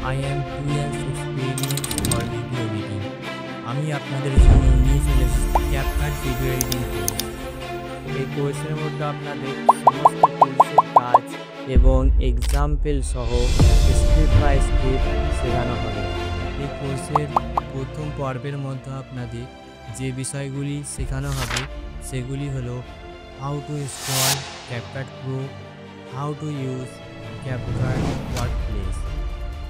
I am 2 years experience for video editing. আমি আপনাদের জন্য নিয়ে চলে এসেছি ক্যাপকাট ভিডিও এডিটিং কোর্স। এই কোর্সের মধ্যে আপনাদের সমস্ত টুলসের কাজ এবং এক্সাম্পল সহ স্টেপ বাই স্টেপ শেখানো হবে। এই কোর্সের প্রথম পর্বের মধ্যে আপনাদের যে বিষয়গুলি শেখানো হবে সেগুলি হলো how to install CapCut pro, how to use CapCut workplace.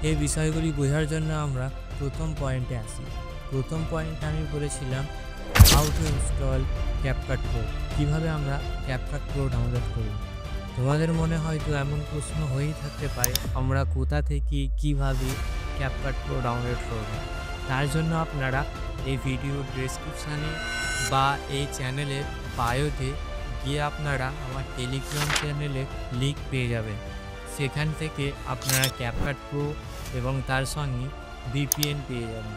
এই বিষয়গুলি বোঝার জন্য আমরা প্রথম পয়েন্টে আসি। প্রথম পয়েন্টে আমি বলেছিলাম how to install CapCut pro, কীভাবে আমরা ক্যাপকাট প্রো ডাউনলোড করব। তোমাদের মনে হয়তো এমন প্রশ্ন হয়েই থাকতে পারে আমরা কোথা থেকে কীভাবে ক্যাপকাট প্রো ডাউনলোড করব। তার জন্য আপনারা এই ভিডিওর ডেসক্রিপশানে বা এই চ্যানেলের বায়োতে গিয়ে আপনারা আমার টেলিগ্রাম চ্যানেলে লিঙ্ক পেয়ে যাবেন। সেখান থেকে আপনারা ক্যাপকাট প্রো এবং তার সঙ্গে ভিপিএন পেয়ে যাবেন।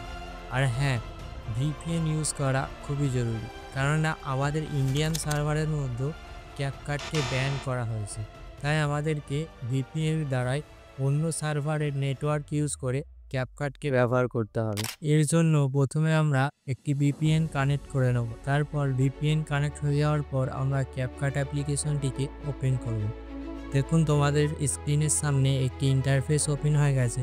আর হ্যাঁ, ভিপিএন ইউজ করা খুবই জরুরি, কেননা আমাদের ইন্ডিয়ান সার্ভারের মধ্যে ক্যাপকাটকে ব্যান করা হয়েছে। তাই আমাদেরকে ভিপিএন দ্বারাই অন্য সার্ভারের নেটওয়ার্ক ইউজ করে ক্যাপকাটকে ব্যবহার করতে হবে। এর জন্য প্রথমে আমরা একটি ভিপিএন কানেক্ট করে নেব। তারপর ভিপিএন কানেক্ট হয়ে যাওয়ার পর আমরা ক্যাপকাট অ্যাপ্লিকেশনটিকে ওপেন করব। দেখুন তোমাদের স্ক্রিনের সামনে একটি ইন্টারফেস ওপেন হয়ে গেছে।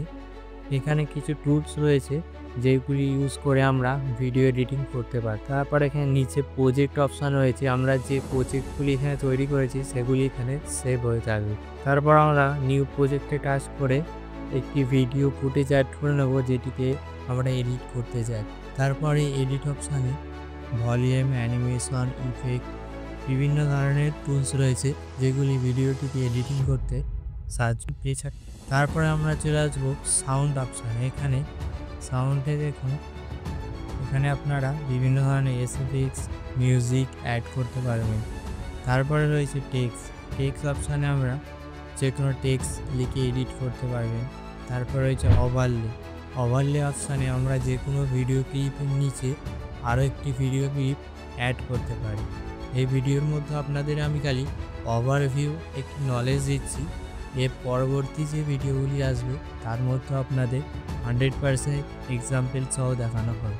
এখানে কিছু টুলস রয়েছে যেগুলি ইউজ করে আমরা ভিডিও এডিটিং করতে পারি। তারপর এখানে নিচে প্রজেক্ট অপশান রয়েছে, আমরা যে প্রজেক্টগুলি এখানে তৈরি করেছি সেগুলি এখানে সেভ হয়ে থাকবে। তারপর আমরা নিউ প্রজেক্টে টাচ করে একটি ভিডিও ফুটেজ অ্যাড করে নেব যেটিকে আমরা এডিট করতে চাই। তারপরে এডিট অপশানে ভলিউম, অ্যানিমেশন, ইফেক্ট বিভিন্ন ধরনের টুলস রয়েছে যেগুলি ভিডিওটিকে এডিটিং করতে সাহায্য পেয়েছে। তারপরে আমরা চলে আসবো সাউন্ড অপশানে। এখানে সাউন্ডে দেখুন, এখানে আপনারা বিভিন্ন ধরনের এফেক্টস, মিউজিক অ্যাড করতে পারবেন। তারপরে রয়েছে টেক্সট অপশানে আমরা যে কোনো টেক্সট লিখে এডিট করতে পারবেন। তারপরে রয়েছে ওভারলে অপশানে আমরা যে কোনো ভিডিও ক্লিপের নিচে আরও একটি ভিডিও ক্লিপ অ্যাড করতে পারি। এই ভিডিওর মধ্যে আপনাদের আমি খালি ওভারভিউ একটি নলেজ দিচ্ছি। এর পরবর্তী যে ভিডিওগুলি আসবে তার মধ্যে আপনাদের 100% এক্সাম্পল সহ দেখানো হবে।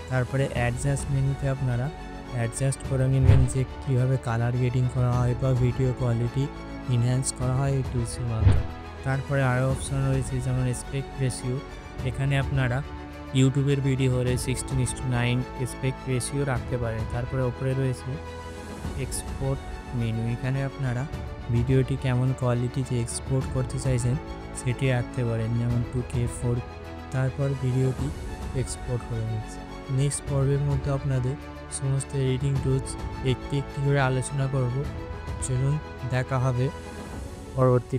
তারপরে অ্যাডজাস্ট মেনুতে আপনারা অ্যাডজাস্ট করে নেবেন যে কীভাবে কালার গ্রেডিং করা হয় বা ভিডিও কোয়ালিটি ইনহ্যান্স করা হয় এই টুলসের মাধ্যমে। তারপরে আরও অপশান রয়েছে যেমন এসপেক্ট রেশিও। এখানে আপনারা ইউটিউবের ভিডিও হলে 16:9 এসপেক্ট রেশিও রাখতে পারেন। তারপরে ওপরে রয়েছে এক্সপোর্ট মেনু। এখানে আপনারা ভিডিওটি কেমন কোয়ালিটিতে এক্সপোর্ট করতে চাইছেন সেটি রাখতে পারেন, যেমন 2K, 4K। তারপর ভিডিওটি এক্সপোর্ট করে নিচ্ছে। নেক্সট পর্বের মধ্যে আপনাদের সমস্ত এডিটিং টুলস একটি একটি করে আলোচনা করব। চলুন দেখা হবে পরবর্তী